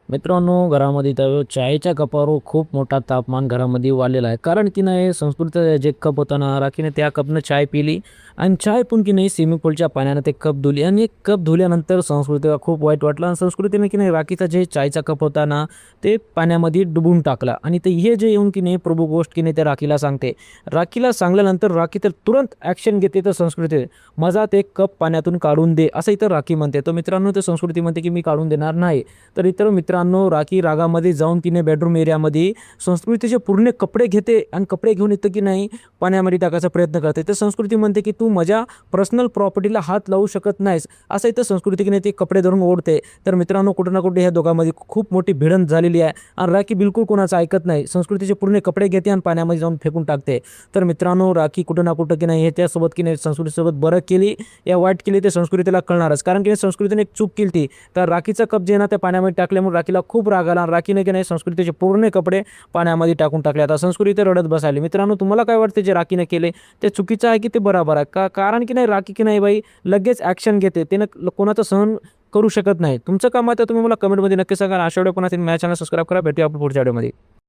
मित्रांनो, घरामध्ये तर चायच्या कपावर खूप मोठा तापमान घरामध्ये वाढलेला आहे. कारण की नाही संस्कृत जे कप होता ना, राखीने त्या कपनं चाय पिली आणि चाय पण की नाही स्विमिंग पूलच्या पाण्यानं ते कप धुली आणि एक कप धुल्यानंतर संस्कृतीला खूप वाईट वाटलं आणि संस्कृतीने की नाही राखीचा जे चायचा कप होता ना, ते पाण्यामध्ये डुबून टाकला आणि ते हे जे येऊन की नाही प्रभू गोष्ट की नाही ते राखीला सांगते. राखीला सांगल्यानंतर राखी तर तुरंत ॲक्शन घेते. तर संस्कृती माझा ते कप पाण्यातून काढून दे, असं इथं राखी म्हणते. तर मित्रांनो, ते संस्कृती म्हणते की मी काढून देणार नाही. तर इतर मित्रांनो, राखी रागामध्ये जाऊन तिने बेडरूम एरियामध्ये संस्कृतीचे पूर्ण कपडे घेते आणि कपडे घेऊन येतं की नाही पाण्यामध्ये टाकायचा प्रयत्न करते. तर संस्कृती म्हणते की तू माझ्या पर्सनल प्रॉपर्टीला हात लावू शकत नाहीस, असं इथं संस्कृती की नाही ते कपडे धरून ओढते. तर मित्रांनो, कुठं ना कुठे ह्या दोघांमध्ये खूप मोठी भिडंत झालेली आहे आणि राखी बिलकुल कोणाचं ऐकत नाही. संस्कृतीचे पूर्ण कपडे घेते आणि पाण्यामध्ये जाऊन फेकून टाकते. तर मित्रांनो, राखी कुठं ना कुठं की नाही ह्याच्यासोबत की नाही संस्कृतीसोबत बरं केली या वाईट केली ते संस्कृतीला कळणारच. कारण की संस्कृतीने एक चूक केली. तर राखीचा कप जे आहे ना त्या पाण्यामध्ये टाकल्यामुळे राखीला खूप राग आला आणि राखीने की नाही संस्कृतीचे पूर्ण कपडे पाण्यामध्ये टाकून टाकले. आता संस्कृती रडत बसायली. मित्रांनो, तुम्हाला काय वाटते जे राखीने केले ते चुकीचं आहे की ते बरोबर आहे? कारण की नाही राखी की नाही बाई लगेच ॲक्शन घेते. त्यानं कोणाचं सहन करू शकत नाही. तुमचं काम आहे तर तुम्ही मला कमेंटमध्ये नक्की सांगा. अशा व्हिडिओ पुन्हा माझ्या चॅनल सबस्क्राईब करा. भेटूया आपण पुढच्या व्हिडिओमध्ये.